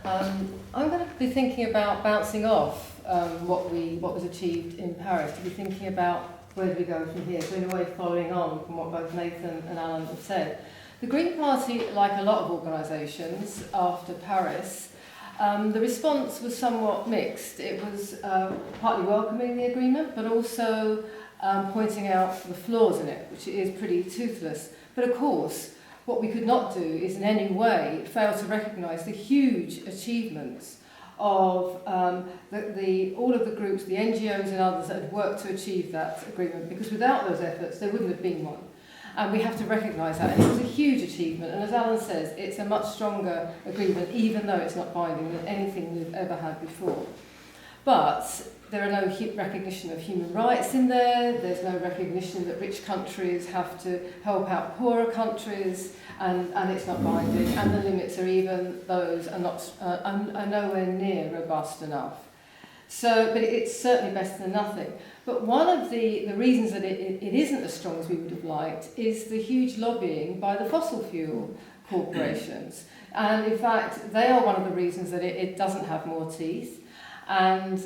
I'm going to be thinking about bouncing off what was achieved in Paris, to be thinking about where do we go from here, so in a way following on from what both Nathan and Alan have said. The Green Party, like a lot of organisations after Paris, the response was somewhat mixed. It was partly welcoming the agreement, but also pointing out the flaws in it, which is pretty toothless. But of course, what we could not do is in any way fail to recognise the huge achievements of all of the groups, the NGOs and others that had worked to achieve that agreement, because without those efforts there wouldn't have been one. And we have to recognise that. And it was a huge achievement, and as Alan says, it's a much stronger agreement, even though it's not binding, than anything we've ever had before. But there are no recognition of human rights in there, there's no recognition that rich countries have to help out poorer countries, and it's not binding, and the limits are even those are nowhere near robust enough. So, but it's certainly better than nothing. But one of the reasons that it isn't as strong as we would have liked is the huge lobbying by the fossil fuel corporations. And in fact, they are one of the reasons that it doesn't have more teeth. And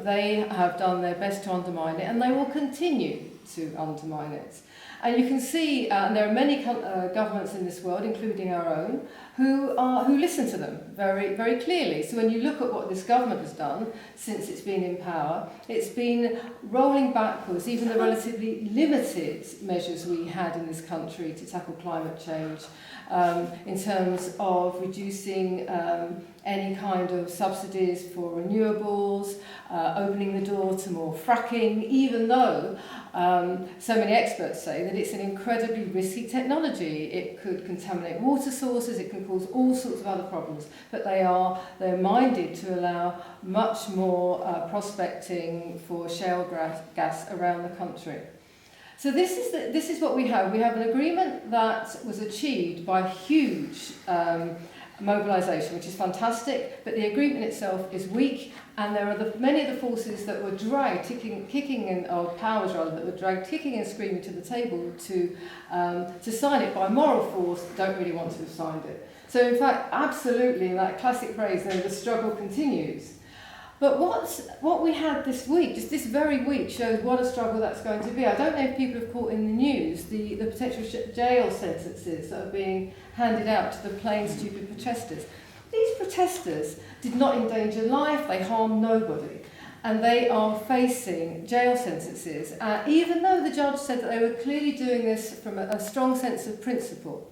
they have done their best to undermine it, and they will continue to undermine it. And you can see, and there are many governments in this world, including our own, who listen to them very, very clearly. So when you look at what this government has done since it's been in power, it's been rolling backwards even the relatively limited measures we had in this country to tackle climate change, in terms of reducing any kind of subsidies for renewables, opening the door to more fracking, even though so many experts say that it's an incredibly risky technology. It could contaminate water sources, it can cause all sorts of other problems, but they're minded to allow much more prospecting for shale gas around the country. So this is what we have. We have an agreement that was achieved by huge mobilisation, which is fantastic, but the agreement itself is weak, and there are many of the forces that were dragged, powers rather, that were dragged kicking and screaming to the table to sign it by moral force, don't really want to have signed it. So in fact, absolutely, in that classic phrase, the struggle continues. But what we had this week, just this very week, shows what a struggle that's going to be. I don't know if people have caught in the news the potential jail sentences that are being handed out to the plain, stupid protesters. These protesters did not endanger life, they harmed nobody. And they are facing jail sentences, even though the judge said that they were clearly doing this from a strong sense of principle.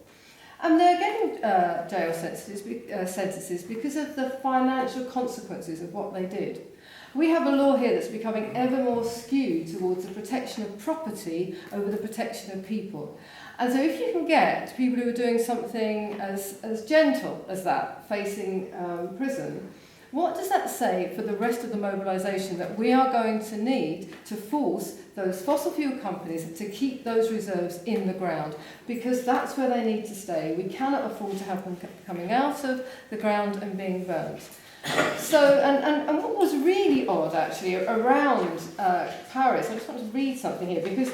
And they're getting jail sentences because of the financial consequences of what they did. We have a law here that's becoming ever more skewed towards the protection of property over the protection of people. And so if you can get people who are doing something as gentle as that, facing prison, what does that say for the rest of the mobilisation that we are going to need to force those fossil fuel companies to keep those reserves in the ground? Because that's where they need to stay. We cannot afford to have them coming out of the ground and being burnt. So, and what was really odd actually around Paris, I just want to read something here, because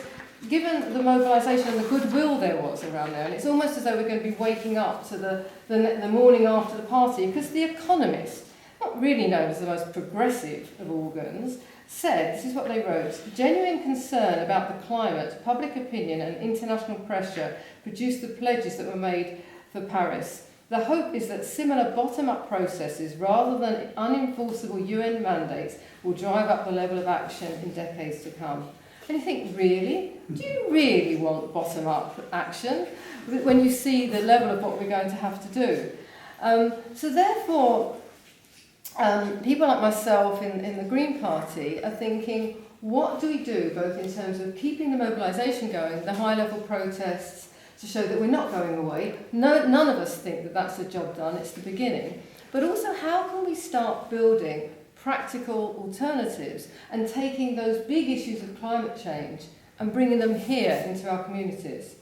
given the mobilisation and the goodwill there was around there, and it's almost as though we're going to be waking up to the morning after the party, because The Economist, not really known as the most progressive of organs, said, this is what they wrote: genuine concern about the climate, public opinion and international pressure produced the pledges that were made for Paris. The hope is that similar bottom-up processes, rather than unenforceable UN mandates, will drive up the level of action in decades to come. And you think, really? Do you really want bottom-up action when you see the level of what we're going to have to do? So therefore, people like myself in the Green Party are thinking, what do we do, both in terms of keeping the mobilisation going, the high-level protests to show that we're not going away? None of us think that that's the job done, it's the beginning. But also, how can we start building practical alternatives and taking those big issues of climate change and bringing them here into our communities?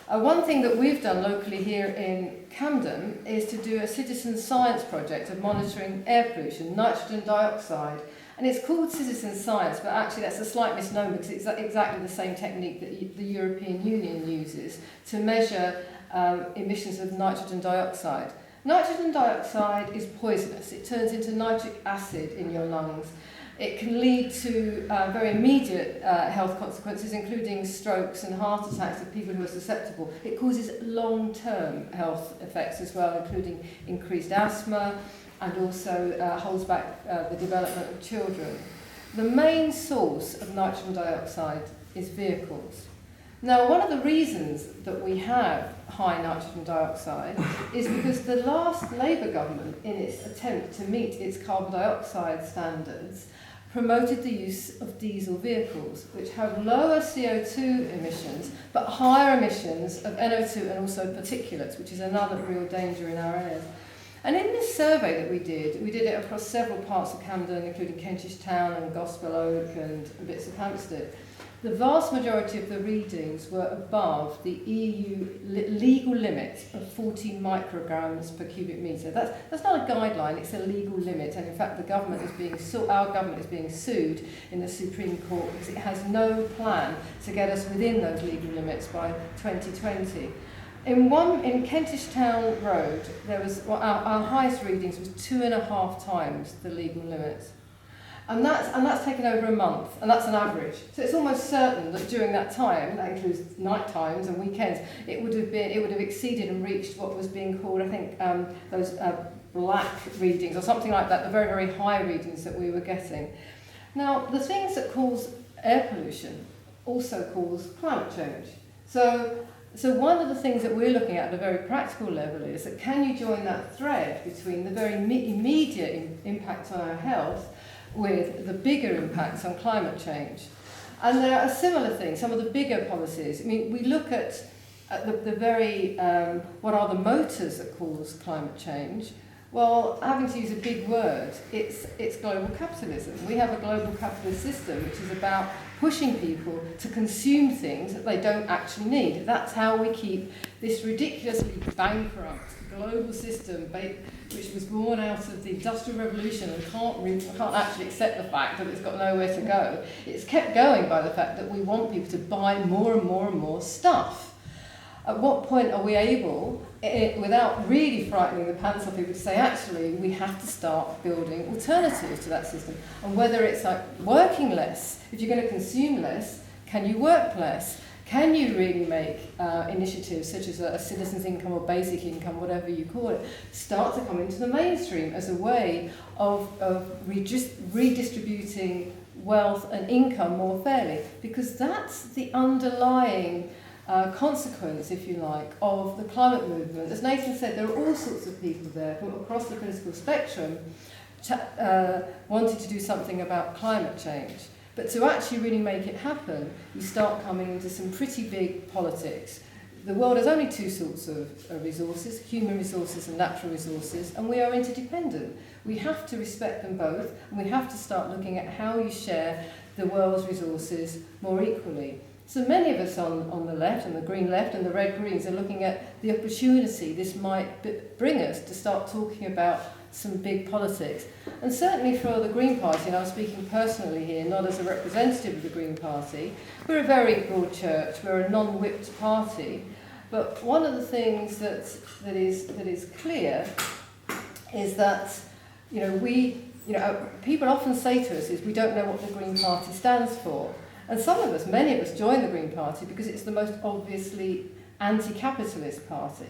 One thing that we've done locally here in Camden is to do a citizen science project of monitoring air pollution, nitrogen dioxide. And it's called citizen science, but actually that's a slight misnomer because it's exactly the same technique that the European Union uses to measure emissions of nitrogen dioxide. Nitrogen dioxide is poisonous. It turns into nitric acid in your lungs. It can lead to very immediate health consequences, including strokes and heart attacks of people who are susceptible. It causes long-term health effects as well, including increased asthma, and also holds back the development of children. The main source of nitrogen dioxide is vehicles. Now, one of the reasons that we have high nitrogen dioxide is because the last Labour government, in its attempt to meet its carbon dioxide standards, promoted the use of diesel vehicles, which have lower CO2 emissions, but higher emissions of NO2 and also particulates, which is another real danger in our air. And in this survey that we did it across several parts of Camden, including Kentish Town and Gospel Oak and bits of Hampstead. The vast majority of the readings were above the EU legal limit of 40 micrograms per cubic metre. That's not a guideline, it's a legal limit, and in fact our government is being sued in the Supreme Court because it has no plan to get us within those legal limits by 2020. In Kentish Town Road, there was our highest readings was 2.5 times the legal limit. And that's taken over a month, and that's an average. So it's almost certain that during that time, that includes night times and weekends, it would have exceeded and reached what was being called, I think, those black readings or something like that, the very, very high readings that we were getting. Now, the things that cause air pollution also cause climate change. So one of the things that we're looking at a very practical level is that can you join that thread between the very immediate impact on our health with the bigger impacts on climate change? And there are similar things, some of the bigger policies. I mean, we look at the very, what are the motors that cause climate change? Well, having to use a big word, it's global capitalism. We have a global capitalist system which is about pushing people to consume things that they don't actually need. That's how we keep this ridiculously bankrupt global system which was born out of the Industrial Revolution and can't actually accept the fact that it's got nowhere to go. It's kept going by the fact that we want people to buy more and more and more stuff. At what point are we able, without really frightening the pants off people, to say, actually, we have to start building alternatives to that system? And whether it's like working less, if you're going to consume less, can you work less? Can you really make initiatives such as a citizen's income or basic income, whatever you call it, start to come into the mainstream as a way of redistributing wealth and income more fairly? Because that's the underlying consequence, if you like, of the climate movement. As Nathan said, there are all sorts of people there from across the political spectrum wanting to do something about climate change. But to actually really make it happen, you start coming into some pretty big politics. The world has only two sorts of resources, human resources and natural resources, and we are interdependent. We have to respect them both, and we have to start looking at how you share the world's resources more equally. So many of us on the left, and the green left and the red greens, are looking at the opportunity this might bring us to start talking about some big politics. And certainly for the Green Party, and I'm speaking personally here, not as a representative of the Green Party, we're a very broad church, we're a non-whipped party, but one of the things that is clear is that people often say to us is we don't know what the Green Party stands for. And many of us join the Green Party because it's the most obviously anti-capitalist party.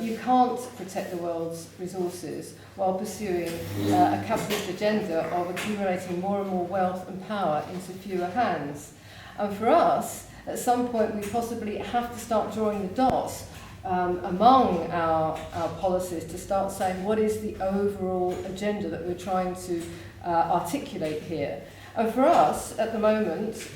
You can't protect the world's resources while pursuing a capitalist agenda of accumulating more and more wealth and power into fewer hands. And for us, at some point, we possibly have to start drawing the dots among our policies to start saying what is the overall agenda that we're trying to articulate here. And for us, at the moment,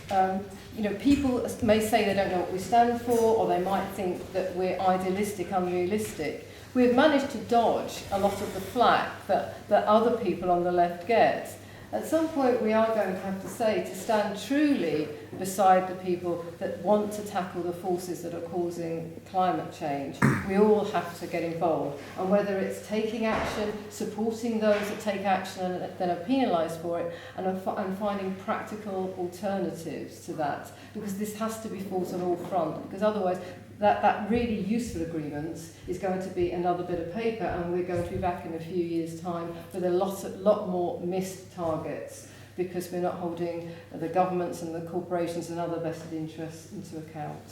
people may say they don't know what we stand for, or they might think that we're idealistic, unrealistic. We've managed to dodge a lot of the flack that other people on the left get. At some point, we are going to have to say, to stand truly beside the people that want to tackle the forces that are causing climate change, we all have to get involved. And whether it's taking action, supporting those that take action and then are penalised for it, and finding practical alternatives to that, because this has to be fought on all fronts, because otherwise that really useful agreement is going to be another bit of paper, and we're going to be back in a few years' time with a lot more missed targets, because we're not holding the governments and the corporations and other vested interests into account.